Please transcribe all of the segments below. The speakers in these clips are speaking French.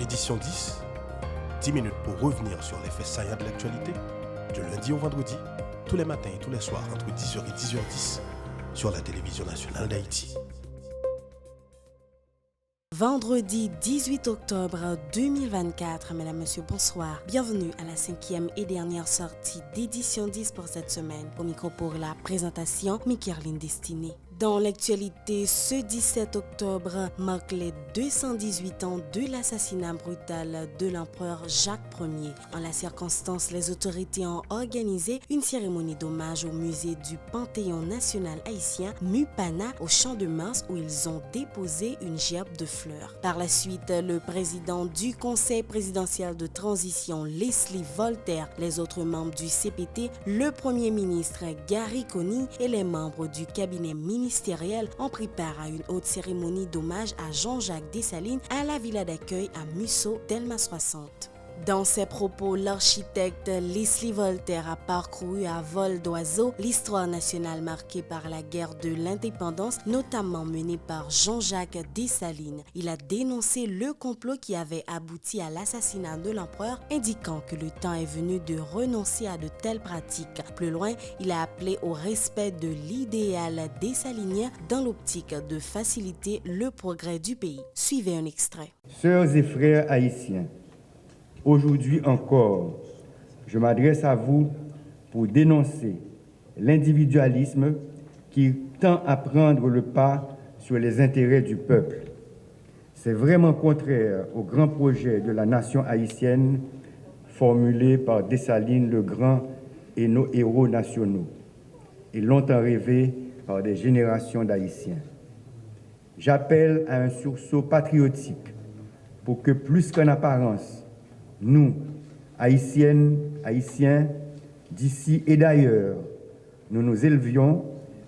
édition 10, 10 minutes pour revenir sur les faits saillants de l'actualité, du lundi au vendredi, tous les matins et tous les soirs entre 10h et 10h10 sur la télévision nationale d'Haïti. Vendredi 18 octobre 2024, mesdames, messieurs, bonsoir. Bienvenue à la 5e et dernière sortie d'édition 10 pour cette semaine. Au micro pour la présentation, Mikerline Destinée. Dans l'actualité, ce 17 octobre marque les 218 ans de l'assassinat brutal de l'empereur Jacques Ier. En la circonstance, les autorités ont organisé une cérémonie d'hommage au musée du Panthéon national haïtien, MUPANA, au Champ de Mars où ils ont déposé une gerbe de fleurs. Par la suite, le président du Conseil présidentiel de transition, Leslie Voltaire, les autres membres du CPT, le premier ministre Gary Coney et les membres du cabinet ministériel ont pris part à une haute cérémonie d'hommage à Jean-Jacques Dessalines à la villa d'accueil à Musso, Delma 60. Dans ses propos, l'architecte Leslie Voltaire a parcouru à vol d'oiseau l'histoire nationale marquée par la guerre de l'indépendance, notamment menée par Jean-Jacques Dessalines. Il a dénoncé le complot qui avait abouti à l'assassinat de l'empereur, indiquant que le temps est venu de renoncer à de telles pratiques. Plus loin, il a appelé au respect de l'idéal dessalinien dans l'optique de faciliter le progrès du pays. Suivez un extrait. Sœurs et frères haïtiens, aujourd'hui encore, je m'adresse à vous pour dénoncer l'individualisme qui tend à prendre le pas sur les intérêts du peuple. C'est vraiment contraire au grand projet de la nation haïtienne formulé par Dessalines le Grand et nos héros nationaux, et longtemps rêvé par des générations d'Haïtiens. J'appelle à un sursaut patriotique pour que, plus qu'en apparence, nous, Haïtiennes, Haïtiens, d'ici et d'ailleurs, nous nous élevions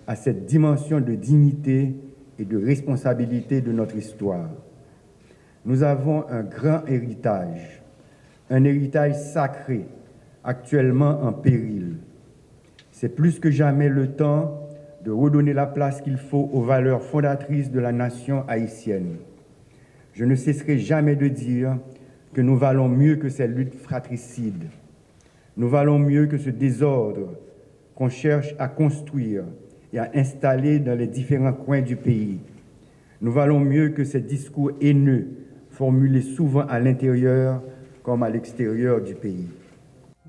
à cette dimension de dignité et de responsabilité de notre histoire. Nous avons un grand héritage, un héritage sacré, actuellement en péril. C'est plus que jamais le temps de redonner la place qu'il faut aux valeurs fondatrices de la nation haïtienne. Je ne cesserai jamais de dire que nous valons mieux que ces luttes fratricides. Nous valons mieux que ce désordre qu'on cherche à construire et à installer dans les différents coins du pays. Nous valons mieux que ces discours haineux formulés souvent à l'intérieur comme à l'extérieur du pays.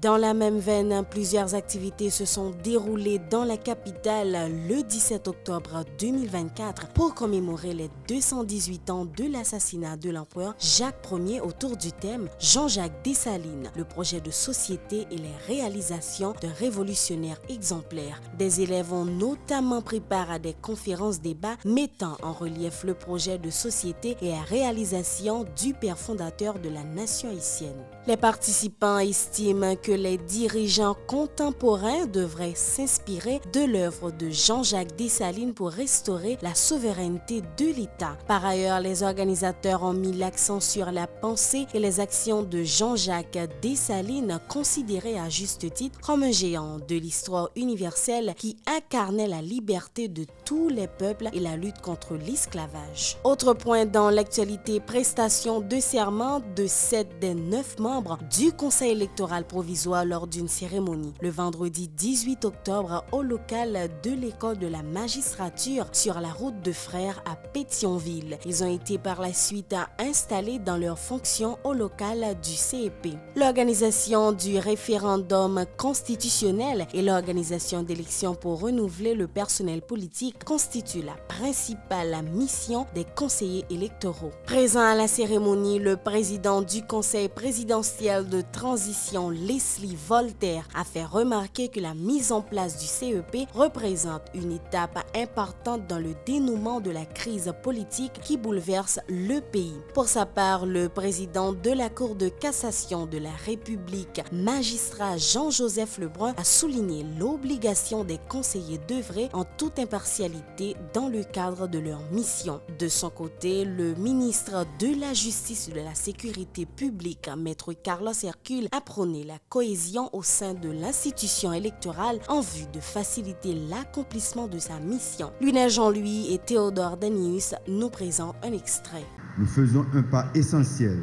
Dans la même veine, plusieurs activités se sont déroulées dans la capitale le 17 octobre 2024 pour commémorer les 218 ans de l'assassinat de l'empereur Jacques Ier autour du thème Jean-Jacques Dessalines, le projet de société et les réalisations d'un révolutionnaire exemplaire. Des élèves ont notamment pris part à des conférences-débats mettant en relief le projet de société et la réalisation du père fondateur de la nation haïtienne. Les participants estiment que les dirigeants contemporains devraient s'inspirer de l'œuvre de Jean-Jacques Dessalines pour restaurer la souveraineté de l'État. Par ailleurs, les organisateurs ont mis l'accent sur la pensée et les actions de Jean-Jacques Dessalines, considéré à juste titre comme un géant de l'histoire universelle qui incarnait la liberté de tous les peuples et la lutte contre l'esclavage. Autre point dans l'actualité, prestation de serment de 7 des 9 membres du Conseil électoral provisoire lors d'une cérémonie le vendredi 18 octobre au local de l'école de la magistrature sur la route de Frères à Pétionville. Ils ont été par la suite installés dans leurs fonctions au local du CEP. L'organisation du référendum constitutionnel et l'organisation d'élections pour renouveler le personnel politique constituent la principale mission des conseillers électoraux. Présent à la cérémonie, le président du Conseil présidentiel de transition, Leslie Voltaire, a fait remarquer que la mise en place du CEP représente une étape importante dans le dénouement de la crise politique qui bouleverse le pays. Pour sa part, le président de la Cour de cassation de la République, magistrat Jean-Joseph Lebrun, a souligné l'obligation des conseillers d'œuvrer en toute impartialité dans le cadre de leur mission. De son côté, le ministre de la Justice et de la Sécurité publique, Maître Carlos Hercule, a prôné la cohésion au sein de l'institution électorale en vue de faciliter l'accomplissement de sa mission. Lionel Jean-Louis et Théodore Danius nous présentent un extrait. Nous faisons un pas essentiel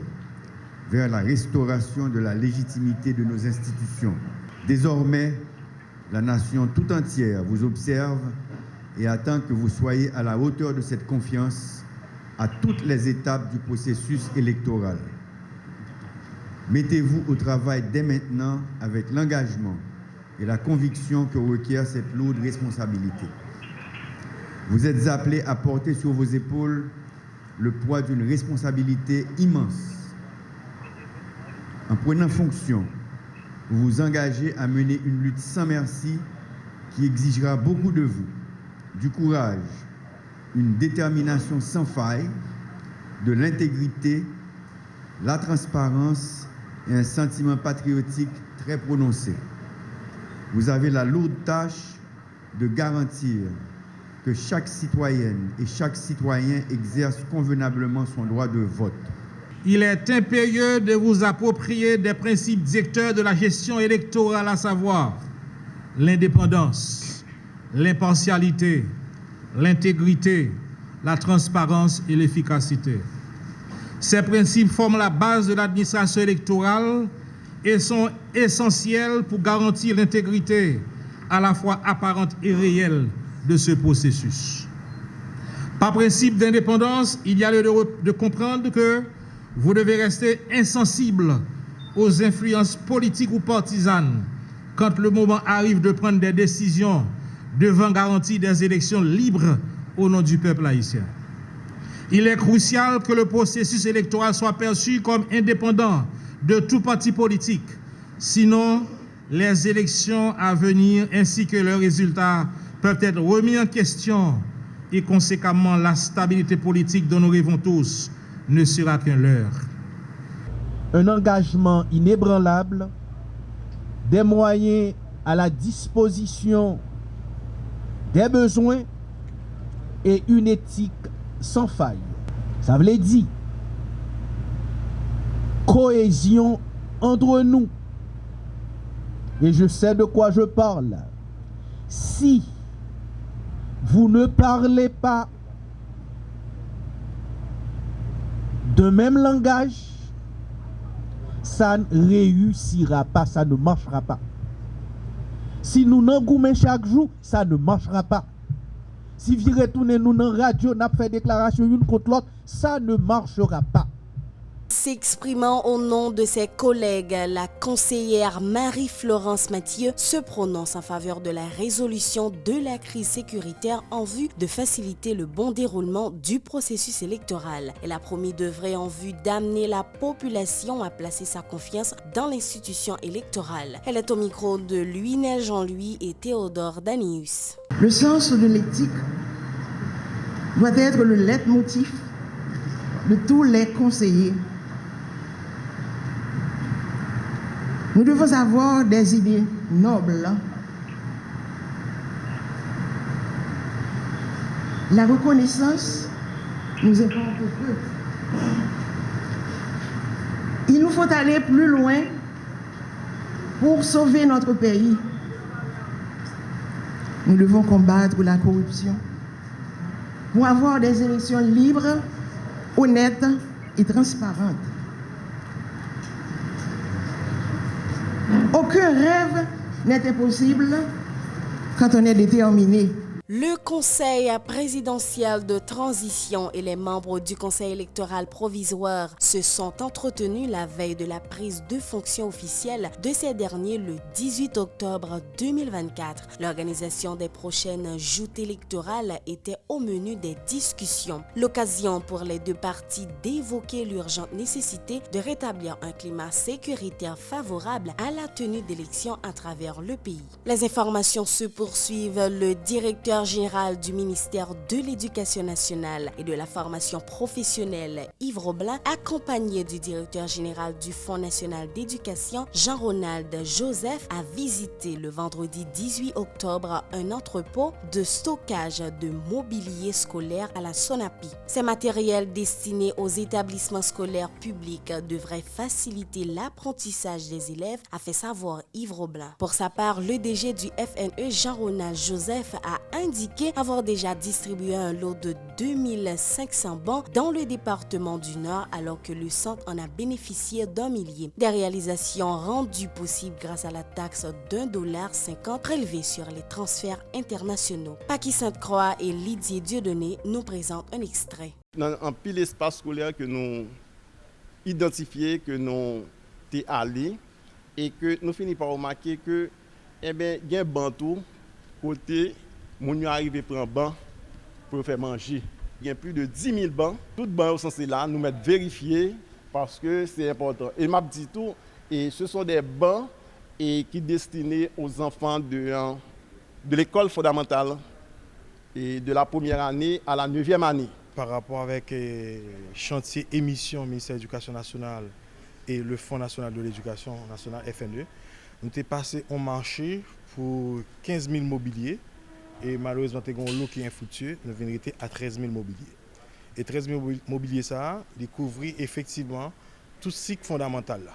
vers la restauration de la légitimité de nos institutions. Désormais, la nation tout entière vous observe et attend que vous soyez à la hauteur de cette confiance à toutes les étapes du processus électoral. Mettez-vous au travail dès maintenant avec l'engagement et la conviction que requiert cette lourde responsabilité. Vous êtes appelés à porter sur vos épaules le poids d'une responsabilité immense. En prenant fonction, vous vous engagez à mener une lutte sans merci qui exigera beaucoup de vous, du courage, une détermination sans faille, de l'intégrité, la transparence et un sentiment patriotique très prononcé. Vous avez la lourde tâche de garantir que chaque citoyenne et chaque citoyen exerce convenablement son droit de vote. Il est impérieux de vous approprier des principes directeurs de la gestion électorale, à savoir l'indépendance, l'impartialité, l'intégrité, la transparence et l'efficacité. Ces principes forment la base de l'administration électorale et sont essentiels pour garantir l'intégrité à la fois apparente et réelle de ce processus. Par principe d'indépendance, il y a lieu de comprendre que vous devez rester insensible aux influences politiques ou partisanes quand le moment arrive de prendre des décisions devant garantir des élections libres au nom du peuple haïtien. Il est crucial que le processus électoral soit perçu comme indépendant de tout parti politique. Sinon, les élections à venir ainsi que leurs résultats peuvent être remis en question et conséquemment la stabilité politique dont nous rêvons tous ne sera qu'un leurre. Un engagement inébranlable, des moyens à la disposition des besoins et une éthique sans faille. Ça veut dire cohésion entre nous. Et je sais de quoi je parle. Si vous ne parlez pas de même langage, ça ne réussira pas, ça ne marchera pas. Si nous n'engoumons chaque jour, ça ne marchera pas. Si vous retournez nous dans la radio, nous fait déclaration une contre l'autre, ça ne marchera pas. S'exprimant au nom de ses collègues, la conseillère Marie-Florence Mathieu se prononce en faveur de la résolution de la crise sécuritaire en vue de faciliter le bon déroulement du processus électoral. Elle a promis d'œuvrer en vue d'amener la population à placer sa confiance dans l'institution électorale. Elle est au micro de Louis-Nel Jean-Louis et Théodore Danius. Le sens de l'éthique doit être le leitmotiv de tous les conseillers. Nous devons avoir des idées nobles. La reconnaissance nous importe peu. Il nous faut aller plus loin pour sauver notre pays. Nous devons combattre la corruption pour avoir des élections libres, honnêtes et transparentes. Aucun rêve n'est impossible quand on est déterminé. Le Conseil présidentiel de transition et les membres du Conseil électoral provisoire se sont entretenus la veille de la prise de fonction officielle de ces derniers le 18 octobre 2024. L'organisation des prochaines joutes électorales était au menu des discussions. L'occasion pour les deux parties d'évoquer l'urgente nécessité de rétablir un climat sécuritaire favorable à la tenue d'élections à travers le pays. Les informations se poursuivent. Le directeur général du ministère de l'Éducation nationale et de la formation professionnelle, Yves Robelin, accompagné du directeur général du Fonds national d'éducation, Jean-Ronald Joseph, a visité le vendredi 18 octobre un entrepôt de stockage de mobilier scolaire à la Sonapi. Ces matériels destinés aux établissements scolaires publics devraient faciliter l'apprentissage des élèves, a fait savoir Yves Robelin. Pour sa part, le DG du FNE, Jean-Ronald Joseph, a indiqué avoir déjà distribué un lot de 2500 bancs dans le département du Nord alors que le centre en a bénéficié d'1 millier. Des réalisations rendues possibles grâce à la taxe $1,50 prélevée sur les transferts internationaux. Paki Sainte-Croix et Lydie Dieudonné nous présentent un extrait. Dans un pile espace scolaire que nous identifié, que nous sommes allés et que nous finissons par remarquer que il y a un banc côté mon arrivé prendre banc pour faire manger. Il y a plus de 10 000 bancs. Tout banc sont là, nous mettre vérifier parce que c'est important. Et m'a dit tout, et ce sont des bancs qui sont destinés aux enfants de l'école fondamentale et de la première année à la 9e année. Par rapport avec chantier émission ministère de l'Éducation nationale et le Fonds national de l'éducation nationale FNE, nous avons passé au marché pour 15 000 mobiliers et malheureusement nous avons un lot qui est infructueux, nous avons été à 13 000 mobiliers. Et 13 000 mobiliers ça découvrir effectivement tout cycle fondamental là.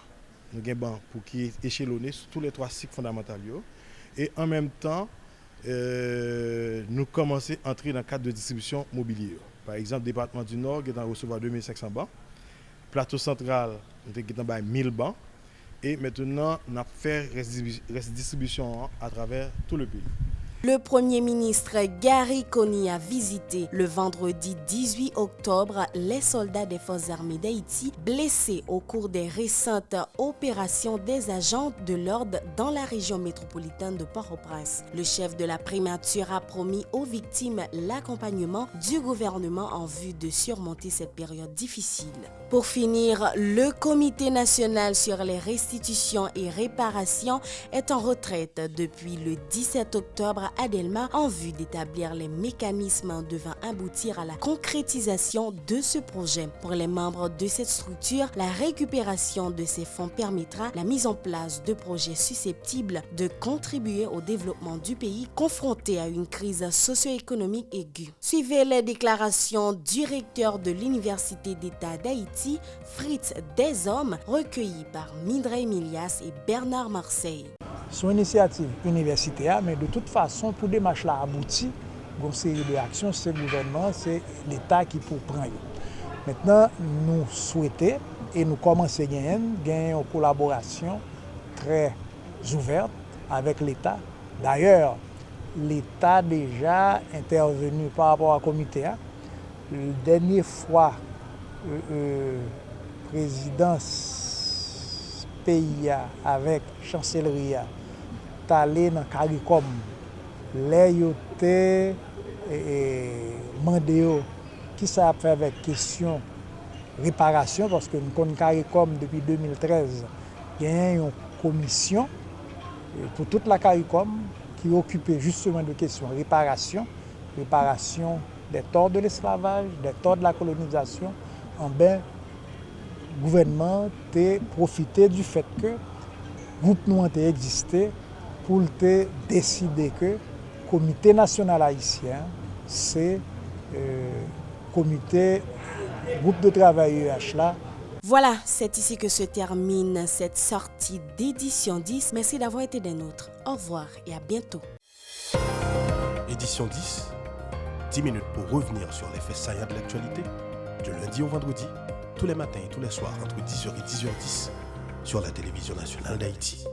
Nous avons pour qui est échelonné sur tous les 3 cycles fondamentaux et en même temps nous commençons à entrer dans le cadre de distribution mobilier. Par exemple, le département du Nord qui est en recevoir 2500 bancs, plateau central nous avons 1000 bancs et maintenant nous avons fait distribution à travers tout le pays. Le Premier ministre Gary Coney a visité le vendredi 18 octobre les soldats des Forces armées d'Haïti blessés au cours des récentes opérations des agents de l'ordre dans la région métropolitaine de Port-au-Prince. Le chef de la primature a promis aux victimes l'accompagnement du gouvernement en vue de surmonter cette période difficile. Pour finir, le Comité national sur les restitutions et réparations est en retraite depuis le 17 octobre à Delma en vue d'établir les mécanismes devant aboutir à la concrétisation de ce projet. Pour les membres de cette structure, la récupération de ces fonds permettra la mise en place de projets susceptibles de contribuer au développement du pays confronté à une crise socio-économique aiguë. Suivez les déclarations du recteur de l'Université d'État d'Haïti, Fritz Deshommes, recueillies par Mindre Emilias et Bernard Marseille. Son initiative universitaire, mais de toute façon, pour des démarche là abouti, une série d'actions, c'est le gouvernement, c'est l'État qui peut prendre. Maintenant, nous souhaitons et nous commençons à gagner une collaboration très ouverte avec l'État. D'ailleurs, l'État a déjà intervenu par rapport au comité. La dernière fois, présidence pays avec chancellerie allé dans CARICOM, les yoté demandé qui ça a fait avec question réparation parce que nous connaissons CARICOM depuis 2013. Il y a une commission pour toute la CARICOM qui est occupée justement de questions réparation des torts de l'esclavage, des torts de la colonisation. Le gouvernement a profité du fait que le groupe nous a existé pour décider que le Comité national haïtien, c'est comité groupe de travail UH là. Voilà, c'est ici que se termine cette sortie d'édition 10. Merci d'avoir été des nôtres. Au revoir et à bientôt. Édition 10, 10 minutes pour revenir sur les faits saillants de l'actualité, du lundi au vendredi, tous les matins et tous les soirs entre 10h et 10h10 sur la télévision nationale d'Haïti.